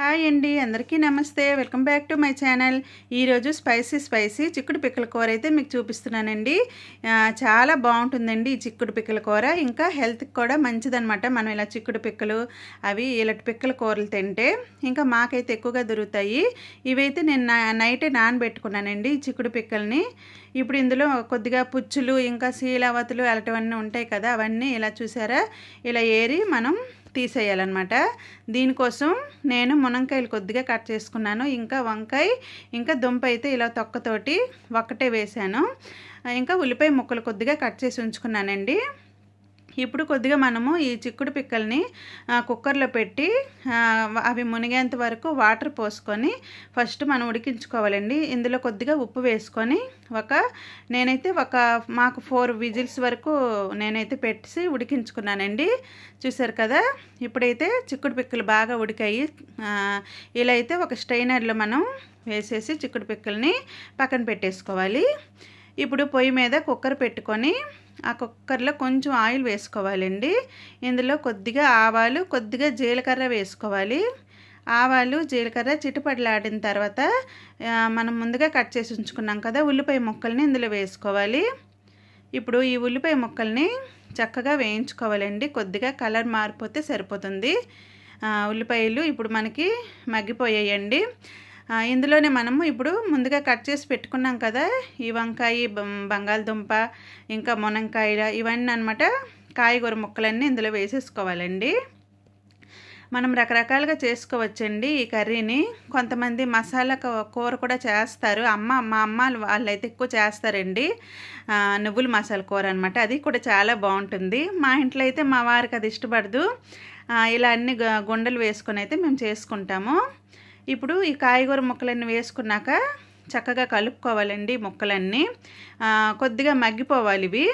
Hi అండి, అందరికీ నమస్తే. Welcome back to my channel. ఈరోజు స్పైసీ చిక్కుడు పిక్కల కూర అయితే మీకు చూపిస్తున్నానండి. చాలా బాగుంటుందండి ఈ చిక్కుడు పిక్కల కూర. ఇంకా హెల్త్కి కూడా మంచిదనమాట. మనం ఇలా చిక్కుడు పిక్కలు అవి ఇలాంటి పిక్కల కూరలు తింటే ఇంకా మాకైతే ఎక్కువగా దొరుకుతాయి. ఇవైతే నేను నైటే నానబెట్టుకున్నానండి ఈ చిక్కుడు పిక్కల్ని. ఇప్పుడు ఇందులో కొద్దిగా పుచ్చులు ఇంకా శీలావతులు అలాంటివన్నీ ఉంటాయి కదా, అవన్నీ ఇలా చూసారా ఇలా ఏరి మనం తీసేయాలన్నమాట. దీనికోసం నేను మునక్కాయలు కొద్దిగా కట్ చేసుకున్నాను. ఇంకా వంకాయ ఇంకా దుంప అయితే ఇలా తొక్కతోటి ఒక్కటే వేసాను. ఇంకా ఉల్లిపాయ ముక్కలు కొద్దిగా కట్ చేసి ఉంచుకున్నానండి. ఇప్పుడు కొద్దిగా మనము ఈ చిక్కుడు పిక్కల్ని కుక్కర్లో పెట్టి అవి మునిగేంత వరకు వాటర్ పోసుకొని ఫస్ట్ మనం ఉడికించుకోవాలండి. ఇందులో కొద్దిగా ఉప్పు వేసుకొని నేనైతే మాకు 4 విజిల్స్ వరకు నేనైతే పెట్టి ఉడికించుకున్నానండి. చూసారు కదా, ఇప్పుడైతే చిక్కుడు పిక్కలు బాగా ఉడికాయి. ఇలా అయితే ఒక స్ట్రైనర్లో మనం వేసేసి చిక్కుడు పిక్కల్ని పక్కన పెట్టేసుకోవాలి. ఇప్పుడు పొయ్యి మీద కుక్కర్ పెట్టుకొని ఆ కుక్కర్లో కొంచెం ఆయిల్ వేసుకోవాలండి. ఇందులో కొద్దిగా ఆవాలు కొద్దిగా జీలకర్ర వేసుకోవాలి. ఆవాలు జీలకర్ర చిటపటలాడిన తర్వాత మనం ముందుగా కట్ చేసి ఉంచుకున్నాం కదా ఉల్లిపాయ ముక్కల్ని ఇందులో వేసుకోవాలి. ఇప్పుడు ఈ ఉల్లిపాయ ముక్కల్ని చక్కగా వేయించుకోవాలండి. కొద్దిగా కలర్ మారిపోతే సరిపోతుంది. ఉల్లిపాయలు ఇప్పుడు మనకి మగ్గిపోయాయండి. ఇందులోనే మనము ఇప్పుడు ముందుగా కట్ చేసి పెట్టుకున్నాం కదా ఈ వంకాయ బంగాళదుంప ఇంకా మునక్కాయ ఇవన్నీ అనమాట, కాయగూర ముక్కలన్నీ ఇందులో వేసేసుకోవాలండి. మనం రకరకాలుగా చేసుకోవచ్చండి ఈ కర్రీని. కొంతమంది మసాలా కూర కూడా చేస్తారు. మా అమ్మ వాళ్ళైతే ఎక్కువ చేస్తారండి నువ్వుల మసాలా కూర అనమాట. అది కూడా చాలా బాగుంటుంది. మా ఇంట్లో అయితే మా వారికి అది ఇష్టపడదు. ఇలా అన్ని గుండెలు వేసుకొని అయితే మేము చేసుకుంటాము. ఇప్పుడు ఈ కాయగూర ముక్కలన్నీ వేసుకున్నాక చక్కగా కలుపుకోవాలండి. ముక్కలన్నీ కొద్దిగా మగ్గిపోవాలి ఇవి.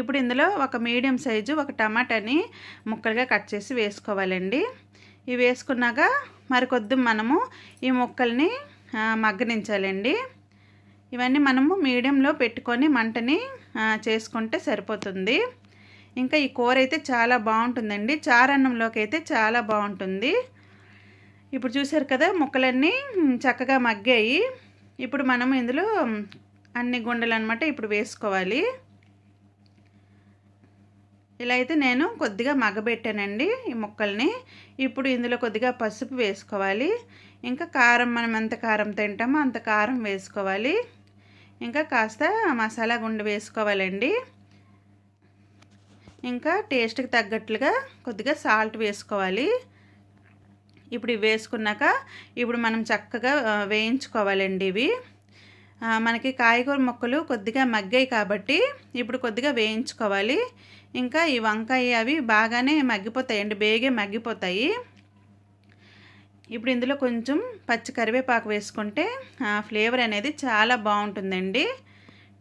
ఇప్పుడు ఇందులో ఒక మీడియం సైజు ఒక టమాటాని ముక్కలుగా కట్ చేసి వేసుకోవాలండి. ఇవి వేసుకున్నాక మరికొద్ది మనము ఈ ముక్కల్ని మగ్గనించాలండి. ఇవన్నీ మనము మీడియంలో పెట్టుకొని మంటని చేసుకుంటే సరిపోతుంది. ఇంకా ఈ కూర అయితే చాలా బాగుంటుందండి. చారన్నంలోకి అయితే చాలా బాగుంటుంది. ఇప్పుడు చూసారు కదా ముక్కలన్నీ చక్కగా మగ్గాయి. ఇప్పుడు మనం ఇందులో అన్ని గుండెలు అనమాట ఇప్పుడు వేసుకోవాలి. ఇలా అయితే నేను కొద్దిగా మగ్గబెట్టానండి ఈ ముక్కల్ని. ఇప్పుడు ఇందులో కొద్దిగా పసుపు వేసుకోవాలి. ఇంకా కారం మనం ఎంత కారం తింటామో అంత కారం వేసుకోవాలి. ఇంకా కాస్త మసాలా గుండె వేసుకోవాలండి. ఇంకా టేస్ట్కి తగ్గట్లుగా కొద్దిగా సాల్ట్ వేసుకోవాలి. ఇప్పుడు ఇవి వేసుకున్నాక ఇప్పుడు మనం చక్కగా వేయించుకోవాలండి. ఇవి మనకి కాయగూర ముక్కలు కొద్దిగా మగ్గాయి కాబట్టి ఇప్పుడు కొద్దిగా వేయించుకోవాలి. ఇంకా ఈ వంకాయ అవి బాగానే మగ్గిపోతాయండి, బేగే మగ్గిపోతాయి. ఇప్పుడు ఇందులో కొంచెం పచ్చి కరివేపాకు వేసుకుంటే ఫ్లేవర్ అనేది చాలా బాగుంటుందండి,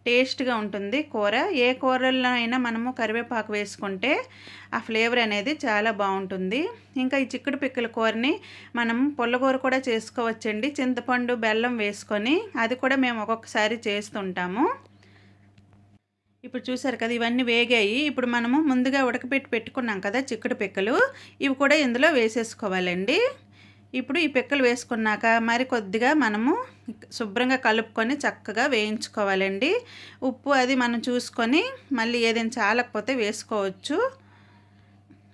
టేస్ట్గా ఉంటుంది కూర. ఏ కూరల్లో అయినా మనము కరివేపాకు వేసుకుంటే ఆ ఫ్లేవర్ అనేది చాలా బాగుంటుంది. ఇంకా ఈ చిక్కుడు పిక్కల కూరని మనం పుల్లకూర కూడా చేసుకోవచ్చండి. చింతపండు బెల్లం వేసుకొని అది కూడా మేము ఒక్కొక్కసారి చేస్తుంటాము. ఇప్పుడు చూసారు కదా ఇవన్నీ వేగాయి. ఇప్పుడు మనము ముందుగా ఉడకపెట్టి పెట్టుకున్నాం కదా చిక్కుడు పిక్కలు, ఇవి కూడా ఇందులో వేసేసుకోవాలండి. ఇప్పుడు ఈ పిక్కలు వేసుకున్నాక మరి కొద్దిగా మనము శుభ్రంగా కలుపుకొని చక్కగా వేయించుకోవాలండి. ఉప్పు అది మనం చూసుకొని మళ్ళీ ఏదైనా చాలకపోతే వేసుకోవచ్చు.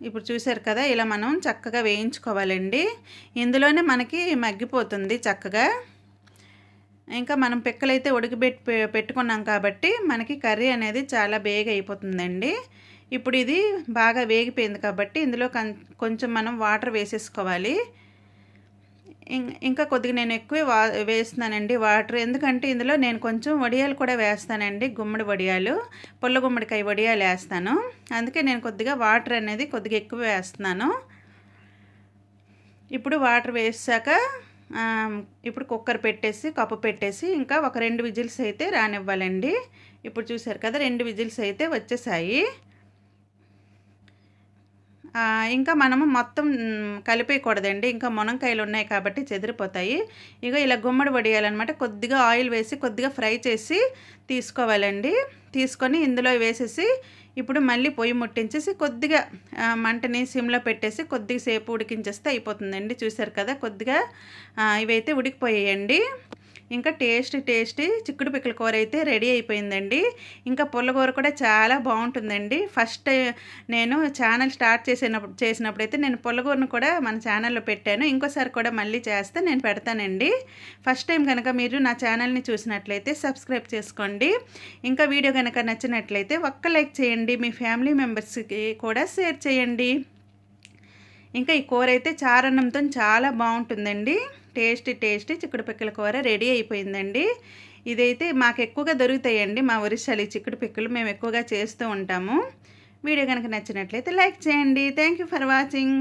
ఇప్పుడు చూసారు కదా ఇలా మనం చక్కగా వేయించుకోవాలండి. ఇందులోనే మనకి మగ్గిపోతుంది చక్కగా. ఇంకా మనం పిక్కలైతే ఉడకబెట్టి పెట్టుకున్నాం కాబట్టి మనకి కర్రీ అనేది చాలా బేగ అయిపోతుందండి. ఇప్పుడు ఇది బాగా వేగిపోయింది కాబట్టి ఇందులో కొంచెం మనం వాటర్ వేసేసుకోవాలి. ఇంకా కొద్దిగా నేను ఎక్కువ వేస్తున్నానండి వాటర్, ఎందుకంటే ఇందులో నేను కొంచెం వడియాలు కూడా వేస్తానండి. గుమ్మడి వడియాలు, పుల్ల గుమ్మడికాయ వడియాలు వేస్తాను. అందుకే నేను కొద్దిగా వాటర్ అనేది కొద్దిగా ఎక్కువ వేస్తున్నాను. ఇప్పుడు వాటర్ వేసాక ఇప్పుడు కుక్కర్ పెట్టేసి కప్పు పెట్టేసి ఇంకా ఒక 2 విజిల్స్ అయితే రానివ్వాలండి. ఇప్పుడు చూసారు కదా 2 విజిల్స్ అయితే వచ్చేసాయి. ఇంకా మనము మొత్తం కలిపేయకూడదండి, ఇంకా మునక్కాయలు ఉన్నాయి కాబట్టి చెదిరిపోతాయి. ఇక ఇలా గుమ్మడి వడియాలన్నమాట. కొద్దిగా ఆయిల్ వేసి కొద్దిగా ఫ్రై చేసి తీసుకోవాలండి. తీసుకొని ఇందులో వేసేసి ఇప్పుడు మళ్ళీ పొయ్యి ముట్టించేసి కొద్దిగా మంటని సిమ్లో పెట్టేసి కొద్దిగా సేపు ఉడికించేస్తే అయిపోతుందండి. చూసారు కదా, కొద్దిగా ఇవైతే ఉడికిపోయాయండి. ఇంకా టేస్టీ చిక్కుడు పిక్కల కూర అయితే రెడీ అయిపోయిందండి. ఇంకా పుల్లకూర కూడా చాలా బాగుంటుందండి. ఫస్ట్ నేను ఛానల్ స్టార్ట్ చేసినప్పుడు అయితే నేను పుల్లకూరను కూడా మన ఛానల్లో పెట్టాను. ఇంకోసారి కూడా మళ్ళీ చేస్తే నేను పెడతానండి. ఫస్ట్ టైం కనుక మీరు నా ఛానల్ని చూసినట్లయితే సబ్స్క్రైబ్ చేసుకోండి. ఇంకా వీడియో కనుక నచ్చినట్లయితే ఒక్క లైక్ చేయండి. మీ ఫ్యామిలీ మెంబర్స్కి కూడా షేర్ చేయండి. ఇంకా ఈ కూర అయితే చారన్నంతో చాలా బాగుంటుందండి. టేస్టీ చిక్కుడు పిక్కల కూర రెడీ అయిపోయిందండి. ఇదైతే మాకు ఎక్కువగా దొరుకుతాయండి మా ఒరిస్సాలో. ఈ చిక్కుడు పిక్కలు మేము ఎక్కువగా చేస్తూ ఉంటాము. వీడియో కనుక నచ్చినట్లయితే లైక్ చేయండి. Thank you for watching.